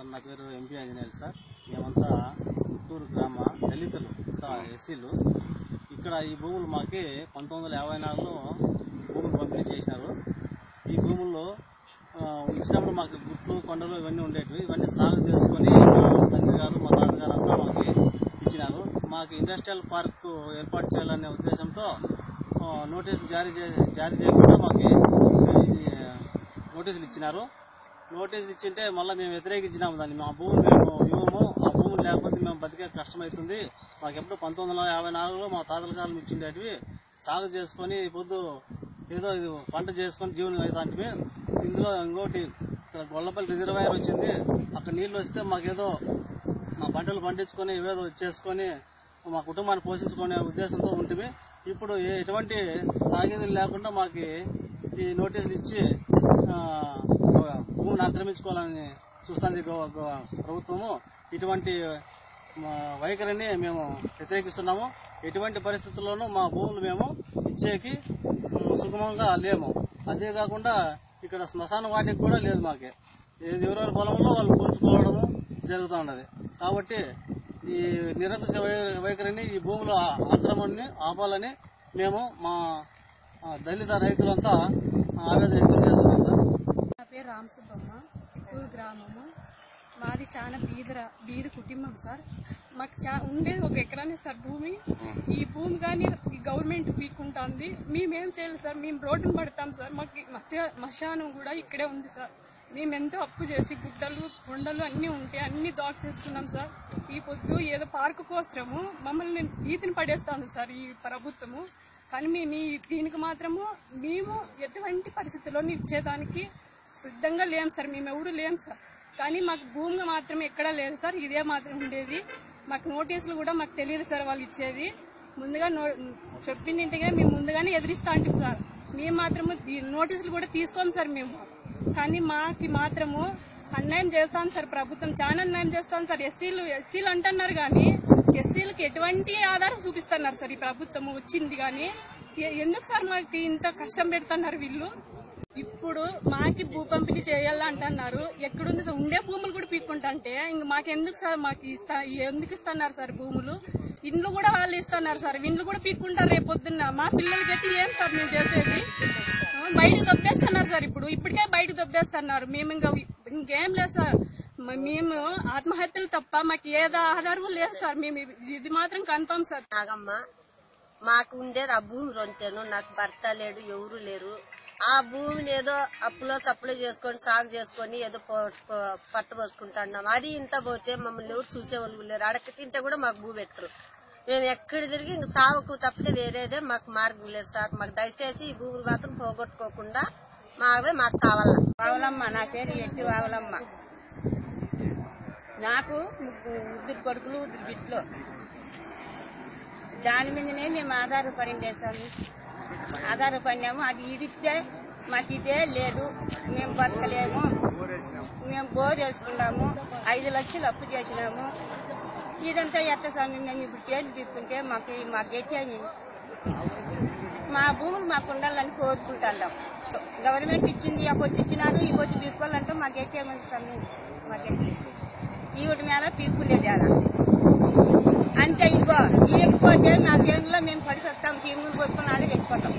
Sir నా పేరు MP Anjaneyulu sir. మేమంతా గుంటూరు గ్రామ దళితులు ఎస్సీలు. ఇక్కడ ఈ భూములు మాకి 1954లో భూములు పంపిణీ చేసినారు. ఈ భూముల్లో ఇచ్చినప్పుడు మాకు గుట్లు కొండలు ఇవన్నీ ఉండేటివి. ఇవన్నీ సాగు చేసుకొని మా తండ్రి గారు మా తాతగారు అంతా మాకు ఇచ్చినారు. మాకు ఇండస్ట్రియల్ పార్క్ ఏర్పాటు చేయాలనే ఉద్దేశంతో నోటీసులు జారీ చేయకుండా మాకు నోటీసులు ఇచ్చినారు. నోటీసులు ఇచ్చింటే మళ్ళీ మేము వ్యతిరేకించినాము దాన్ని. మా భూములు మేము ఇవ్వము, ఆ భూములు లేకపోతే మేము బతికే కష్టమవుతుంది. మాకు ఎప్పుడు 1954లో మా తాతల కాలం ఇచ్చిండేటివి సాగు చేసుకొని పొద్దు ఏదో ఇది పంట చేసుకొని జీవనం అవుతాంటివి. ఇందులో ఇంకోటి ఇక్కడ గొల్లపల్లి రిజర్వాయర్ వచ్చింది. అక్కడ నీళ్లు వస్తే మాకేదో మా పంటలు పండించుకొని ఏదో చేసుకొని మా కుటుంబాన్ని పోషించుకునే ఉద్దేశంతో ఉంటుంది. ఇప్పుడు ఎటువంటి తాగేదులు లేకుండా మాకు ఈ నోటీసులు ఇచ్చి భూమిని ఆక్రమించుకోవాలని చూస్తుంది ప్రభుత్వము. ఇటువంటి వైఖరిని మేము వ్యతిరేకిస్తున్నాము. ఎటువంటి పరిస్థితుల్లోనూ మా భూములు మేము ఇచ్చేకి సుగమంగా లేము. అదే కాకుండా ఇక్కడ శ్మశాన వాటికి కూడా లేదు. మాకే ఎవరెవరి పొలంలో వాళ్ళు కూల్చుకోవడము జరుగుతూ ఉన్నది. కాబట్టి ఈ నిరంకుశ వైఖరిని, ఈ భూముల ఆక్రమణని ఆపాలని మేము మా దళిత రైతులంతా ఆవేదన వ్యక్తం చేస్తున్నాం సార్. నా పేరు రామసుబ్బమ్మ, గుంటూరు గ్రామము. మాది చాలా బీద కుటుంబం సార్. మాకు ఉండేది 1 ఎకరానే సార్ భూమి. ఈ భూమి కానీ గవర్నమెంట్ పీక్కుంటుంది. మేమేం చేయాలి సార్? మేము రోడ్డును పడతాం సార్. మాకు మశానం కూడా ఇక్కడే ఉంది సార్. మేము ఎంతో అప్పు చేసి గుడ్డలు కొండలు అన్నీ ఉంటే అన్ని చేసుకున్నాం సార్. ఈ పొద్దు ఏదో పార్కు కోసము మమ్మల్ని వీధిని పడేస్తాను సార్ ఈ ప్రభుత్వము. కానీ మేము దీనికి మాత్రము మేము ఎటువంటి పరిస్థితుల్లో ఇచ్చేదానికి సిద్ధంగా లేం సార్. మేము ఎవరు లేం సార్. కానీ మాకు భూమి మాత్రం ఎక్కడా లేదు సార్. ఇదే మాత్రం ఉండేది. మాకు నోటీసులు కూడా మాకు తెలియదు సార్ వాళ్ళు ఇచ్చేది. ముందుగా చెప్పిందింటిగా మేము ముందుగానే ఎదిరిస్తా అంటాం సార్. మేము మాత్రము నోటీసులు కూడా తీసుకోము సార్ మేము. కానీ మాకు మాత్రము అన్యాయం చేస్తాను సార్ ప్రభుత్వం. చాలా అన్యాయం చేస్తాను సార్. ఎస్సీలు అంటున్నారు కానీ ఎస్సీలకు ఎటువంటి ఆధారం చూపిస్తున్నారు సార్ ఈ ప్రభుత్వం వచ్చింది. కానీ ఎందుకు సార్ మాకు ఇంత కష్టం పెడుతున్నారు వీళ్ళు? ఇప్పుడు మాకి భూ పంపిణీ చేయాలంటున్నారు. ఎక్కడుంది సార్? ఉండే భూములు కూడా పీక్కుంటే ఇంక మాకెందుకు సార్? మాకు ఎందుకు ఇస్తున్నారు సార్ భూములు? ఇండ్లు కూడా వాళ్ళు ఇస్తున్నారు సార్. ఇండ్లు కూడా పీక్కుంటారు రేపొద్దున్న. మా పిల్లలకి అయితే ఏం సార్ మేము చేసేది? బయటకు దొబ్బేస్తున్నారు సార్. ఇప్పటికే బయటకు దొబ్బేస్తున్నారు. మేము ఇంకేం లేదు సార్. మేము ఆత్మహత్యలు తప్ప మాకు ఏదో ఆధారం లేదు సార్. మేము ఇది మాత్రం కన్ఫర్మ్ సార్. నాగమ్మ, మాకు ఉండేది ఆ భూమి రొంతేను. నాకు భర్త లేడు, ఎవరు లేరు. ఆ భూమిని ఏదో అప్పులో సప్పులో చేసుకొని సాగు చేసుకొని ఏదో పట్టబోసుకుంటున్నాం. అది ఇంత పోతే మమ్మల్ని ఎవరు చూసేవాళ్ళు లేరు. అడక తింటే కూడా మాకు భూ పెట్టరు. మేము ఎక్కడ తిరిగి ఇంక సాగుకు తప్పితే వేరేదే మాకు మార్గం లేదు సార్. మాకు దయచేసి ఈ భూములు మాత్రం పోగొట్టుకోకుండా మాకు కావాల. వావలమ్మ, నా పేరు ఎట్టి వావలమ్మ. నాకు 2 కొడుకులు 2 బిడ్డలు. దాని మీదనే మేము ఆధారపడినాము. అది ఇడిస్తే మాకు ఇదే లేదు, మేము బతకలేము. మేము బోర్ వేసుకున్నాము, 5 లక్షలు అప్పు చేసినాము. ఇదంతా ఎట్ట స్వామి? మేము ఇప్పుడు చేతులు తీసుకుంటే మాకైతే మా భూములు మాకు ఉండాలని కోరుకుంటున్నాం. గవర్నమెంట్ ఇచ్చింది, ఆ పొద్దు ఇచ్చినారు, ఈ పొద్దు పీక్కోవాలంటే మాకైతే ఏమంది స్వామి? మాకైతే ఈవిడ మేళ పీక్కుండేది అలా అంతే. ఇదిగో ఇవ్వకపోతే మా చేనులో మేము పడి వస్తాం. చీములు పోసుకొని ఆడే వెళ్ళిపోతాం.